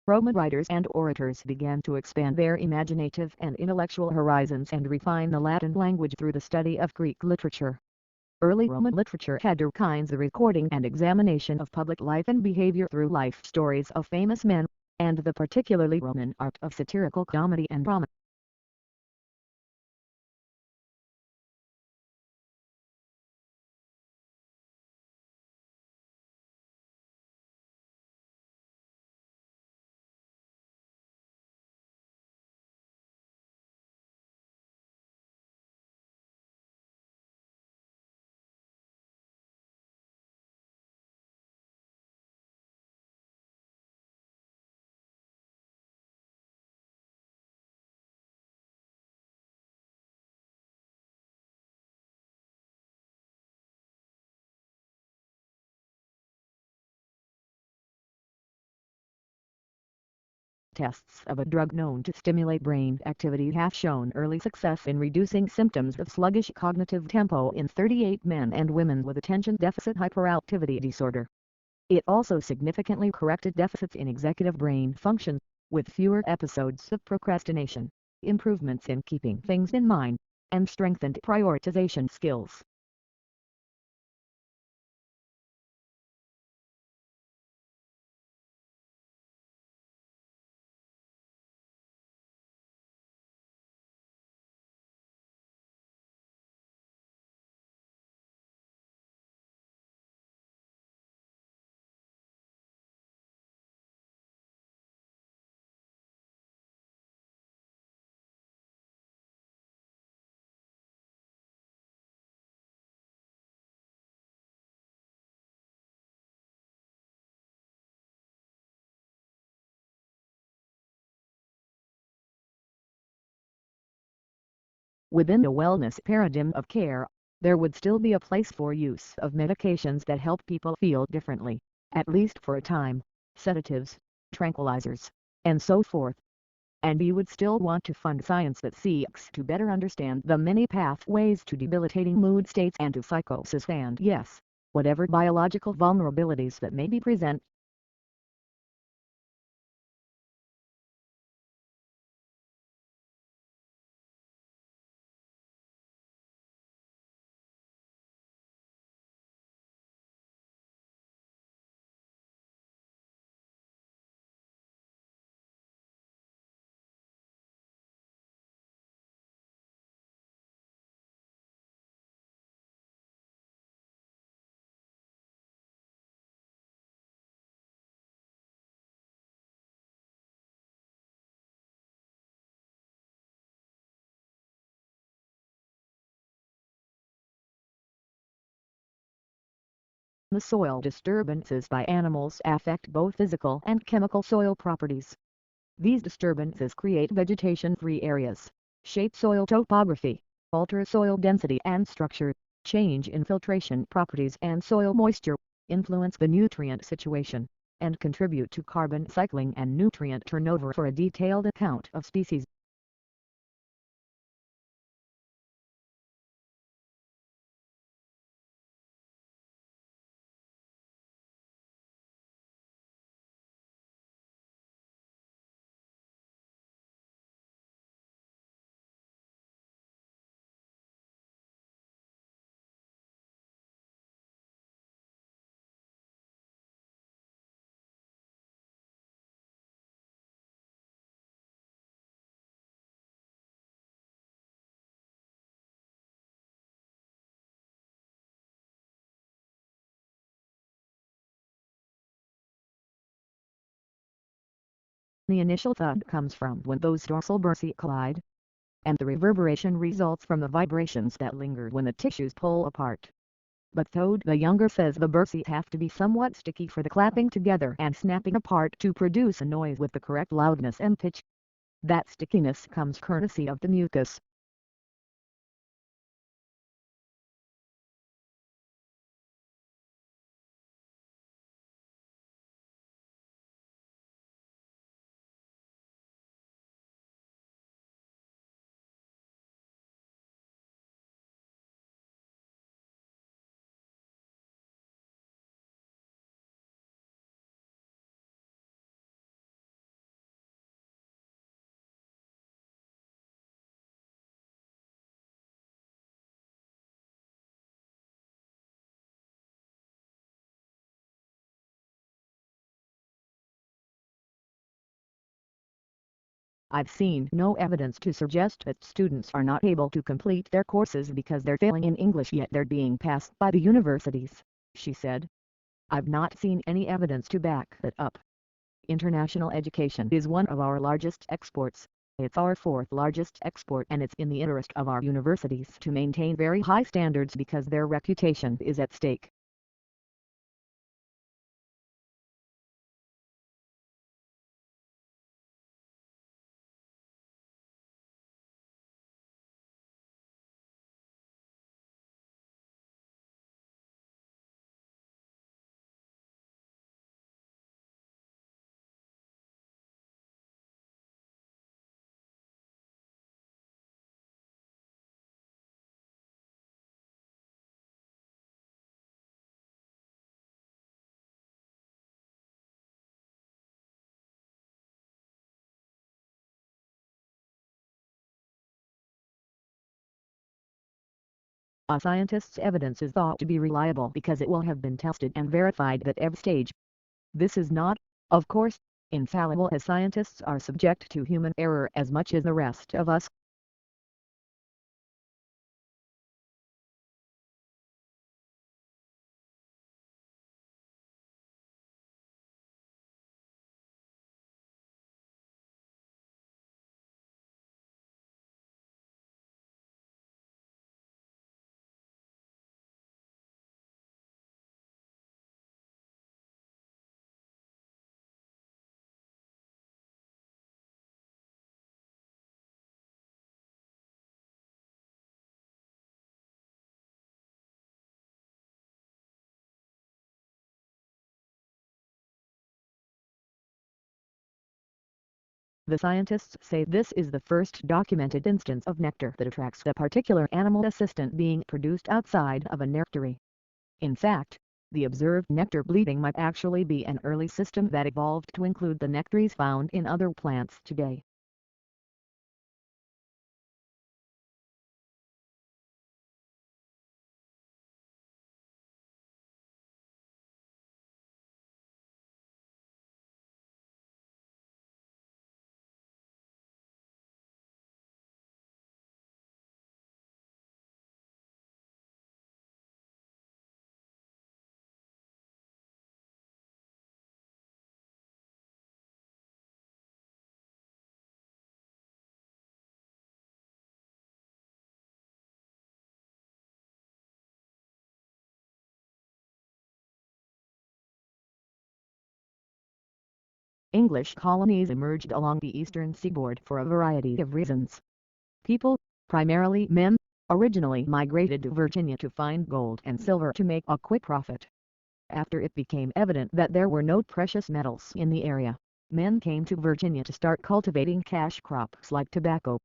Roman writers and orators began to expand their imaginative and intellectual horizons and refine the Latin language through the study of Greek literature. Early Roman literature had two kinds: the recording and examination of public life and behavior through life stories of famous men, and the particularly Roman art of satirical comedy and drama. Tests of a drug known to stimulate brain activity have shown early success in reducing symptoms of sluggish cognitive tempo in 38 men and women with attention deficit hyperactivity disorder. It also significantly corrected deficits in executive brain function, with fewer episodes of procrastination, improvements in keeping things in mind, and strengthened prioritization skills. Within the wellness paradigm of care, there would still be a place for use of medications that help people feel differently, at least for a time, sedatives, tranquilizers, and so forth. And you would still want to fund science that seeks to better understand the many pathways to debilitating mood states and to psychosis and, yes, whatever biological vulnerabilities that may be present. The soil disturbances by animals affect both physical and chemical soil properties. These disturbances create vegetation-free areas, shape soil topography, alter soil density and structure, change infiltration properties and soil moisture, influence the nutrient situation, and contribute to carbon cycling and nutrient turnover. For a detailed account of species The initial thud comes from when those dorsal bursae collide, and the reverberation results from the vibrations that linger when the tissues pull apart. But Toad the Younger says the bursae have to be somewhat sticky for the clapping together and snapping apart to produce a noise with the correct loudness and pitch. That stickiness comes courtesy of the mucus. I've seen no evidence to suggest that students are not able to complete their courses because they're failing in English, yet they're being passed by the universities, she said. I've not seen any evidence to back that up. International education is one of our largest exports. It's our fourth largest export, and it's in the interest of our universities to maintain very high standards because their reputation is at stake. A scientist's evidence is thought to be reliable because it will have been tested and verified at every stage. This is not, of course, infallible, as scientists are subject to human error as much as the rest of us. The scientists say this is the first documented instance of nectar that attracts a particular animal assistant being produced outside of a nectary. In fact, the observed nectar bleeding might actually be an early system that evolved to include the nectaries found in other plants today. English colonies emerged along the eastern seaboard for a variety of reasons. People, primarily men, originally migrated to Virginia to find gold and silver to make a quick profit. After it became evident that there were no precious metals in the area, men came to Virginia to start cultivating cash crops like tobacco.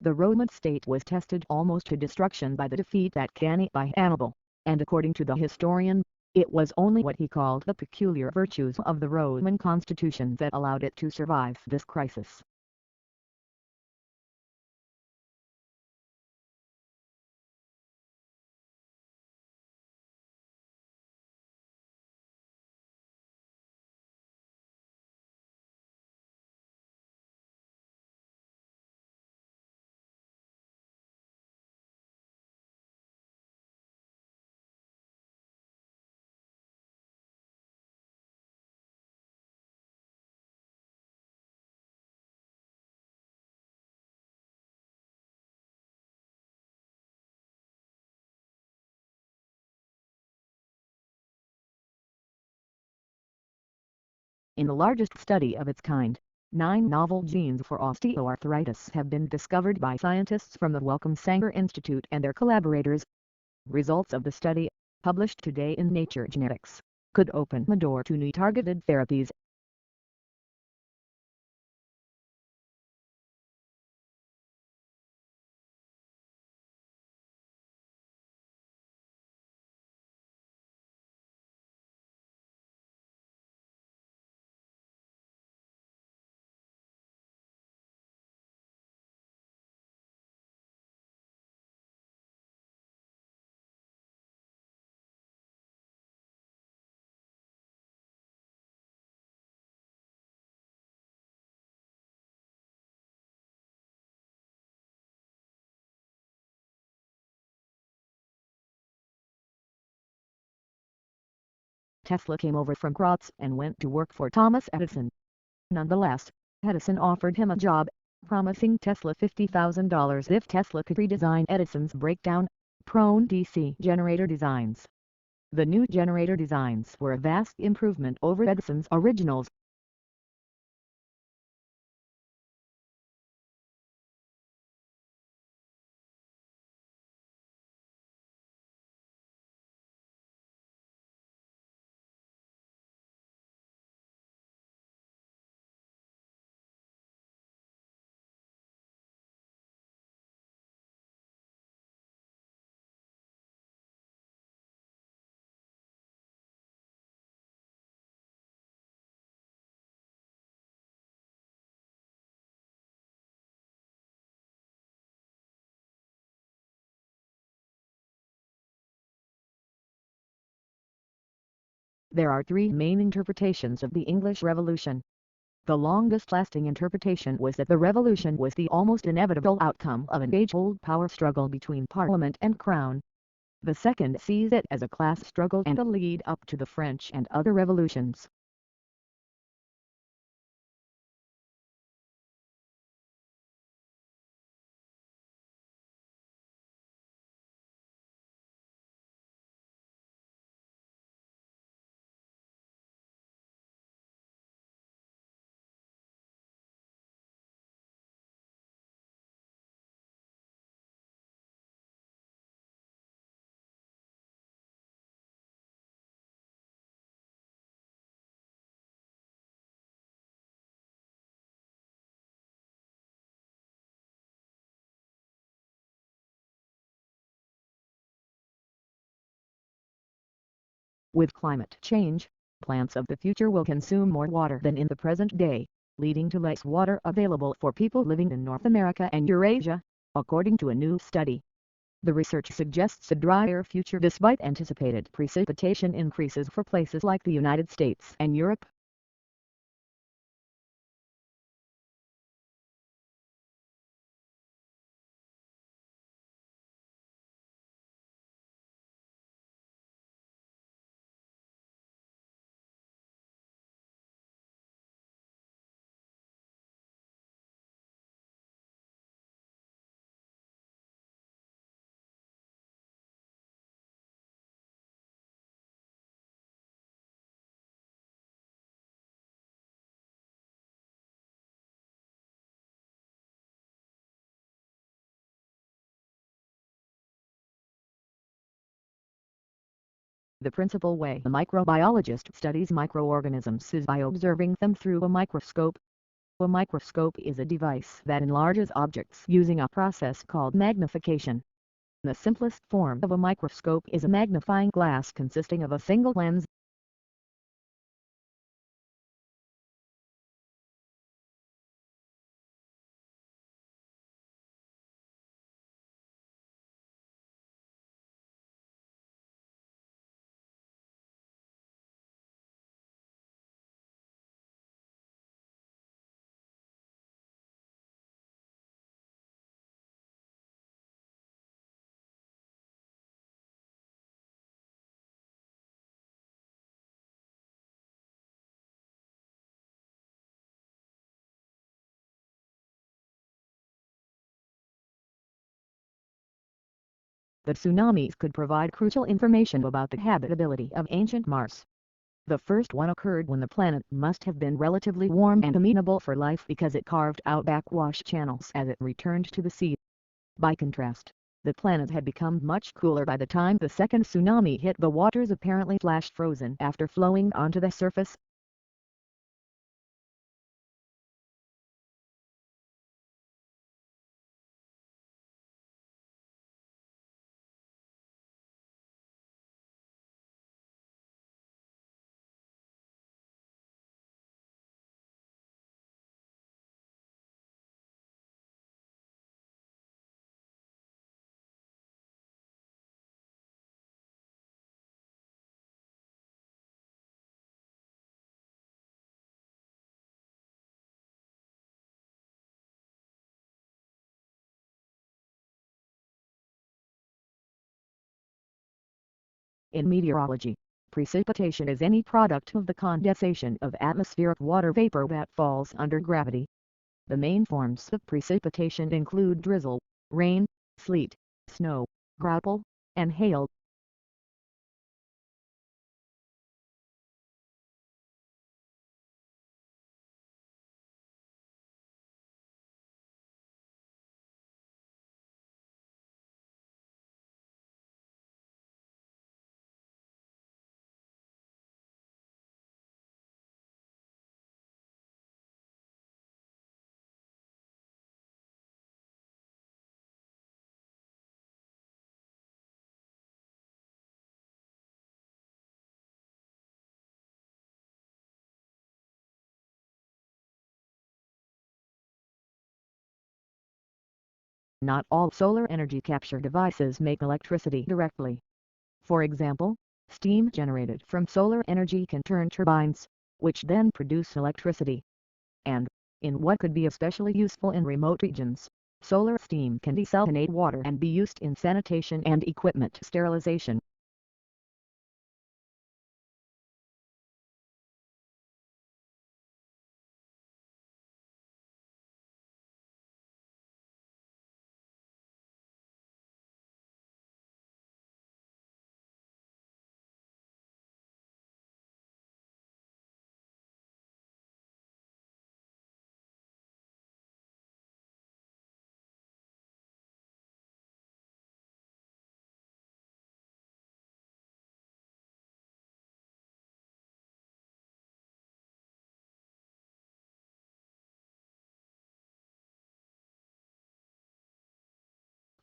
The Roman state was tested almost to destruction by the defeat at Cannae by Hannibal, and according to the historian, it was only what he called the peculiar virtues of the Roman constitution that allowed it to survive this crisis. In the largest study of its kind, 9 novel genes for osteoarthritis have been discovered by scientists from the Wellcome Sanger Institute and their collaborators. Results of the study, published today in Nature Genetics, could open the door to new targeted therapies. Tesla came over from Graz and went to work for Thomas Edison. Nonetheless, Edison offered him a job, promising Tesla $50,000 if Tesla could redesign Edison's breakdown-prone DC generator designs. The new generator designs were a vast improvement over Edison's originals. There are three main interpretations of the English Revolution. The longest-lasting interpretation was that the revolution was the almost inevitable outcome of an age-old power struggle between Parliament and Crown. The second sees it as a class struggle and a lead-up to the French and other revolutions. With climate change, plants of the future will consume more water than in the present day, leading to less water available for people living in North America and Eurasia, according to a new study. The research suggests a drier future despite anticipated precipitation increases for places like the United States and Europe. The principal way a microbiologist studies microorganisms is by observing them through a microscope. A microscope is a device that enlarges objects using a process called magnification. The simplest form of a microscope is a magnifying glass consisting of a single lens. The tsunamis could provide crucial information about the habitability of ancient Mars. The first one occurred when the planet must have been relatively warm and amenable for life because it carved out backwash channels as it returned to the sea. By contrast, the planet had become much cooler by the time the second tsunami hit the waters, apparently flash frozen after flowing onto the surface. In meteorology, precipitation is any product of the condensation of atmospheric water vapor that falls under gravity. The main forms of precipitation include drizzle, rain, sleet, snow, graupel, and hail. Not all solar energy capture devices make electricity directly. For example, steam generated from solar energy can turn turbines, which then produce electricity. And, in what could be especially useful in remote regions, solar steam can desalinate water and be used in sanitation and equipment sterilization.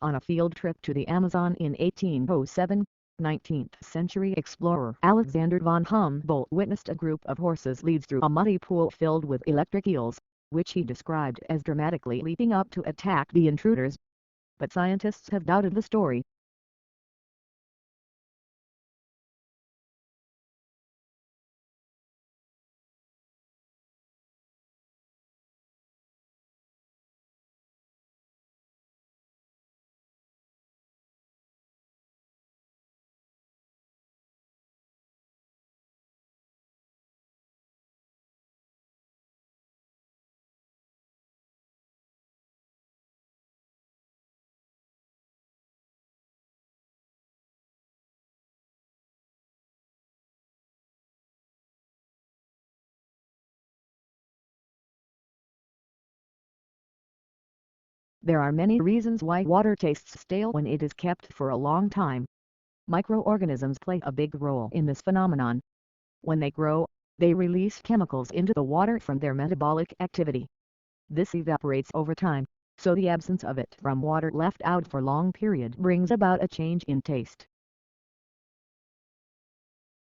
On a field trip to the Amazon in 1807, 19th-century explorer Alexander von Humboldt witnessed a group of horses lead through a muddy pool filled with electric eels, which he described as dramatically leaping up to attack the intruders. But scientists have doubted the story. There are many reasons why water tastes stale when it is kept for a long time. Microorganisms play a big role in this phenomenon. When they grow, they release chemicals into the water from their metabolic activity. This evaporates over time, so the absence of it from water left out for long period brings about a change in taste.